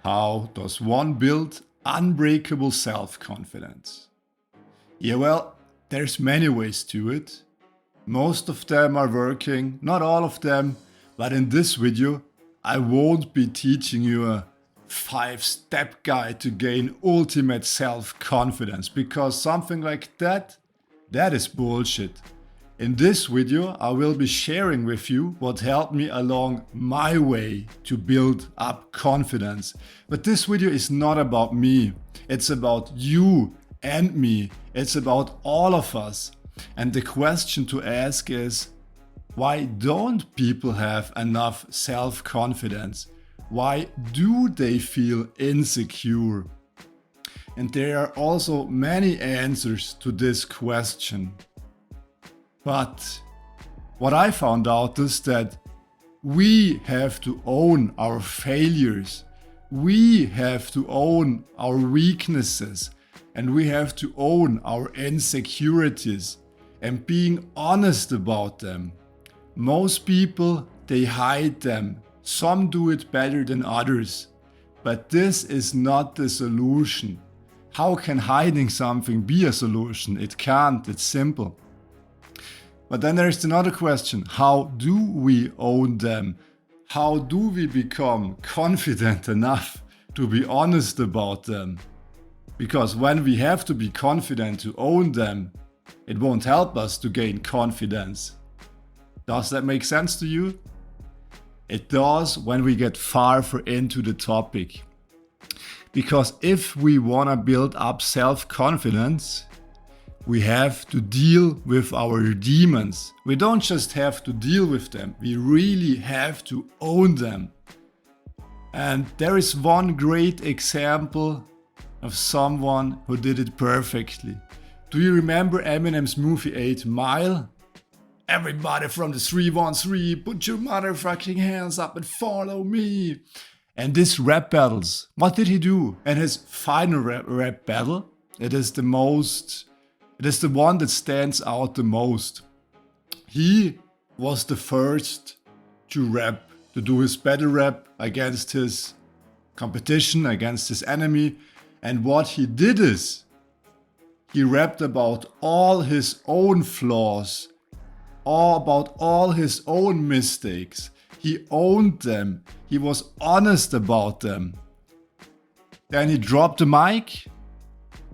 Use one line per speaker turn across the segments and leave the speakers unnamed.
How does one build unbreakable self-confidence? Yeah, well, there's many ways to it. Most of them are working, not all of them, but in this video I won't be teaching you a 5-step guide to gain ultimate self-confidence, because something like that is bullshit. In this video I will be sharing with you what helped me along my way to build up confidence. But this video is not about me, it's about you and me, it's about all of us. And the question to ask is, why don't people have enough self-confidence? Why do they feel insecure? And there are also many answers to this question. But what I found out is that we have to own our failures. We have to own our weaknesses. And we have to own our insecurities and being honest about them. Most people, they hide them. Some do it better than others. But this is not the solution. How can hiding something be a solution? It can't, it's simple. But then there's another question. How do we own them? How do we become confident enough to be honest about them? Because when we have to be confident to own them, it won't help us to gain confidence. Does that make sense to you? It does when we get farther into the topic. Because if we want to build up self-confidence, we have to deal with our demons. We don't just have to deal with them, we really have to own them. And there is one great example of someone who did it perfectly. Do you remember Eminem's movie 8 Mile? Everybody from the 313, put your motherfucking hands up and follow me. And this rap battles, what did he do? And his final rap battle, it is the one that stands out the most. He was the first to rap, to do his battle rap against his competition, against his enemy. And what he did is, he rapped about all his own flaws, about all his own mistakes. He owned them. He was honest about them. Then he dropped the mic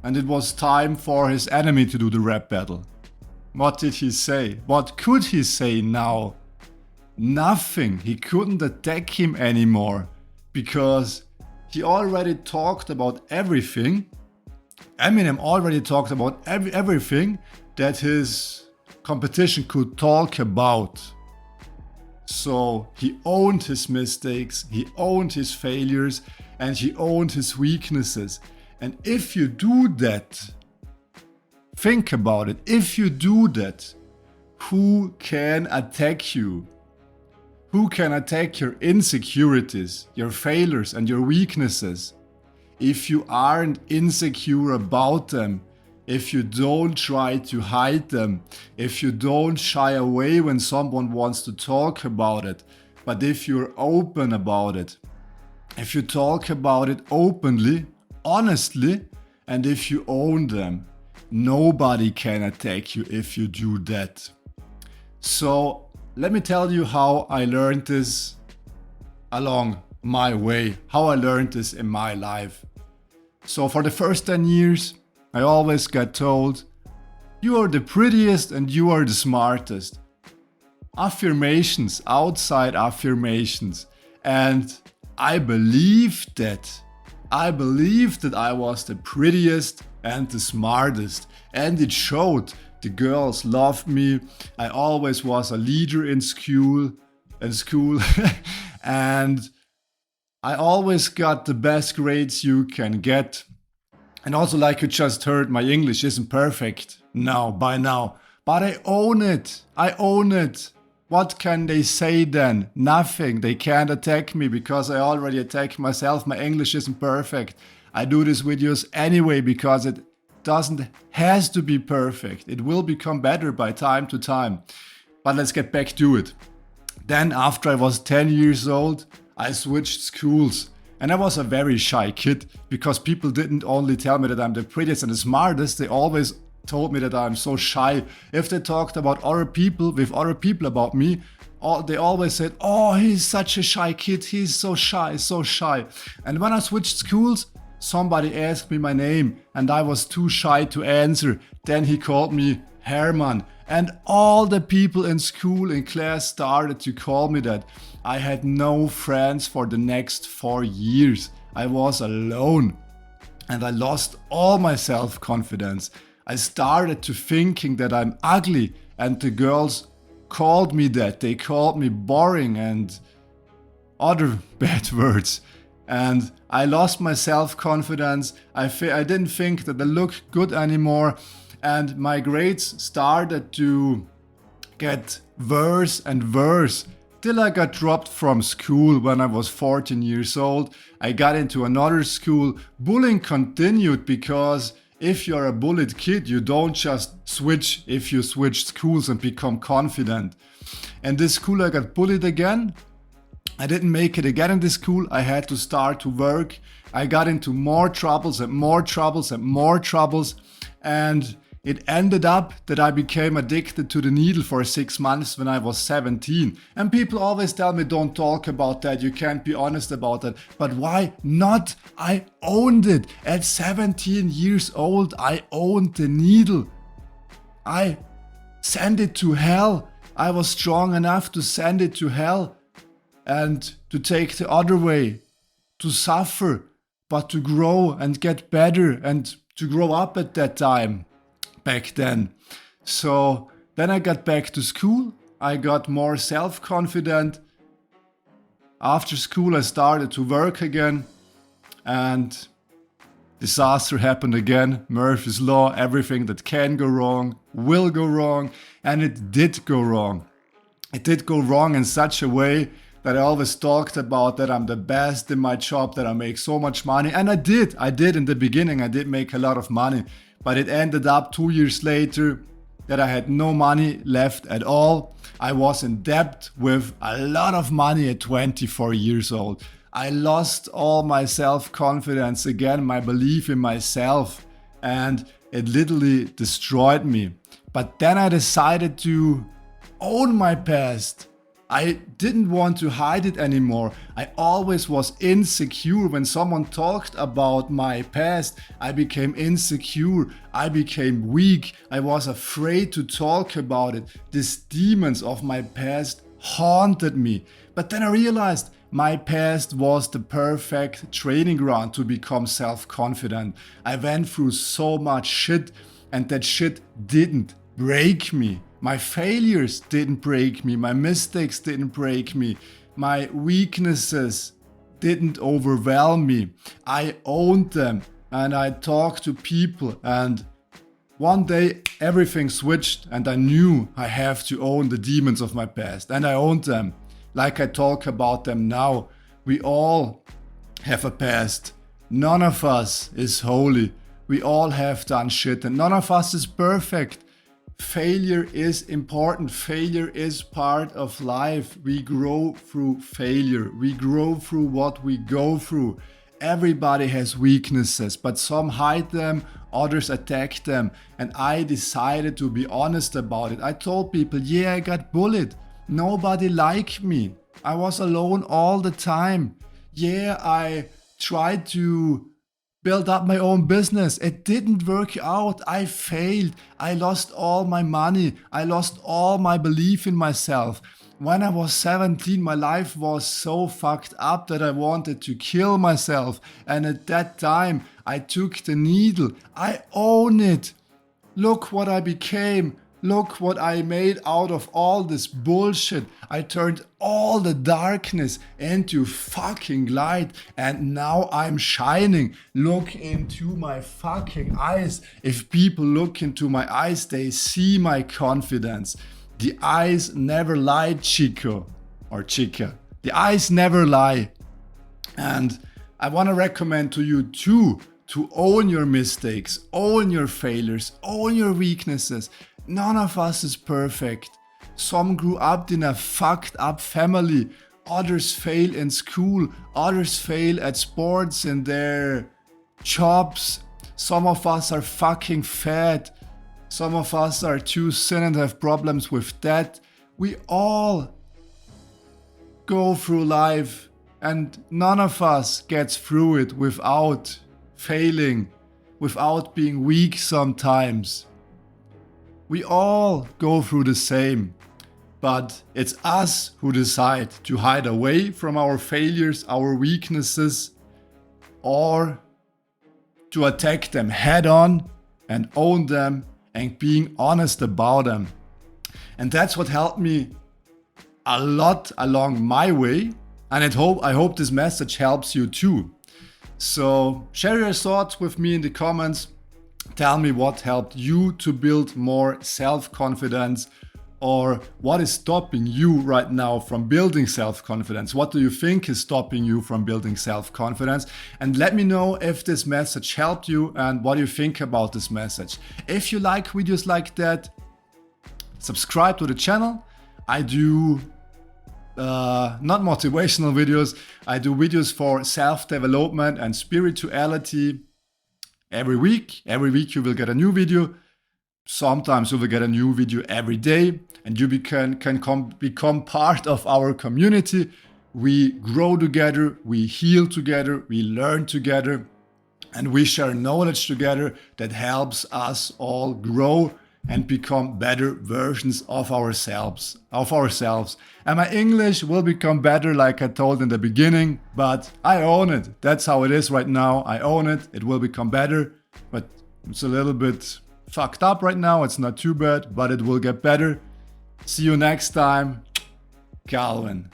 and it was time for his enemy to do the rap battle. What did he say? What could he say now? Nothing. He couldn't attack him anymore because he already talked about everything. Eminem already talked about everything that his competition could talk about. So he owned his mistakes, he owned his failures, and he owned his weaknesses. And if you do that, think about it, if you do that, who can attack you? Who can attack your insecurities, your failures, and your weaknesses? If you aren't insecure about them, if you don't try to hide them, if you don't shy away when someone wants to talk about it, but if you're open about it, if you talk about it openly, honestly, and if you own them, nobody can attack you if you do that. So let me tell you how I learned this along my way, how I learned this in my life. So for the first 10 years, I always got told, you are the prettiest and you are the smartest. Affirmations, outside affirmations. And I believed that. I believed that I was the prettiest and the smartest. And it showed. The girls loved me. I always was a leader in school. And I always got the best grades you can get. And also, like you just heard, my English isn't perfect by now. But I own it. I own it. What can they say then? Nothing. They can't attack me because I already attacked myself. My English isn't perfect. I do these videos anyway because it has to be perfect. It will become better by time to time. But let's get back to it. Then after I was 10 years old, I switched schools. And I was a very shy kid because people didn't only tell me that I'm the prettiest and the smartest, they always told me that I'm so shy. If they talked about other people, with other people about me, they always said, oh, he's such a shy kid, he's so shy, so shy. And when I switched schools, somebody asked me my name and I was too shy to answer. Then he called me Hermann. And all the people in school, in class, started to call me that. I had no friends for the next 4 years. I was alone. And I lost all my self-confidence. I started to thinking that I'm ugly. And the girls called me that. They called me boring and other bad words. And I lost my self-confidence. I didn't think that I looked good anymore. And my grades started to get worse and worse till I got dropped from school when I was 14 years old. I got into another school. Bullying continued because if you're a bullied kid, you don't just switch if you switch schools and become confident. In this school I got bullied again. I didn't make it again in this school. I had to start to work. I got into more troubles and more troubles and more troubles. And it ended up that I became addicted to the needle for 6 months when I was 17. And people always tell me, don't talk about that, you can't be honest about that. But why not? I owned it. At 17 years old, I owned the needle. I sent it to hell. I was strong enough to send it to hell and to take the other way, to suffer, but to grow and get better and to grow up at that time. Back then. So then I got back to school. I got more self-confident. After school I started to work again and disaster happened again. Murphy's Law, everything that can go wrong will go wrong, and it did go wrong. It did go wrong in such a way that I always talked about that I'm the best in my job, that I make so much money, and I did in the beginning. I did make a lot of money. But it ended up 2 years later that I had no money left at all. I was in debt with a lot of money at 24 years old. I lost all my self-confidence again, my belief in myself, and it literally destroyed me. But then I decided to own my past. I didn't want to hide it anymore. I always was insecure. When someone talked about my past, I became insecure. I became weak. I was afraid to talk about it. These demons of my past haunted me. But then I realized my past was the perfect training ground to become self-confident. I went through so much shit, and that shit didn't break me. My failures didn't break me, my mistakes didn't break me, my weaknesses didn't overwhelm me. I owned them and I talked to people, and one day everything switched and I knew I have to own the demons of my past, and I owned them like I talk about them now. We all have a past. None of us is holy. We all have done shit and none of us is perfect. Failure is important. Failure is part of life. We grow through failure. We grow through what we go through. Everybody has weaknesses, but some hide them, others attack them. And I decided to be honest about it. I told people, yeah, I got bullied. Nobody liked me. I was alone all the time. Yeah, I tried to build up my own business. It didn't work out. I failed. I lost all my money. I lost all my belief in myself. When I was 17, my life was so fucked up that I wanted to kill myself. And at that time, I took the needle. I own it. Look what I became. Look what I made out of all this bullshit. I turned all the darkness into fucking light, and now I'm shining. Look into my fucking eyes. If people look into my eyes, they see my confidence. The eyes never lie, Chico or Chica. The eyes never lie. And I want to recommend to you too to own your mistakes, own your failures, own your weaknesses. None of us is perfect. Some grew up in a fucked up family. Others fail in school, others fail at sports, in their jobs. Some of us are fucking fat. Some of us are too thin and have problems with that. We all go through life, and none of us gets through it without failing, without being weak sometimes. We all go through the same, but it's us who decide to hide away from our failures, our weaknesses, or to attack them head on and own them and being honest about them. And that's what helped me a lot along my way, and I hope this message helps you too. So share your thoughts with me in the comments. Tell me what helped you to build more self-confidence, or what is stopping you right now from building self-confidence. What do you think is stopping you from building self-confidence? And let me know if this message helped you and what you think about this message. If you like videos like that, subscribe to the channel. I do not motivational videos. I do videos for self-development and spirituality every week. Every week you will get a new video. Sometimes you will get a new video every day, and you can become part of our community. We grow together, we heal together, we learn together, and we share knowledge together that helps us all grow and become better versions of ourselves. And my English will become better, like I told in the beginning, but I own it. That's how it is right now. I own it. It will become better, but it's a little bit fucked up right now. It's not too bad, but it will get better. See you next time. K.W.N.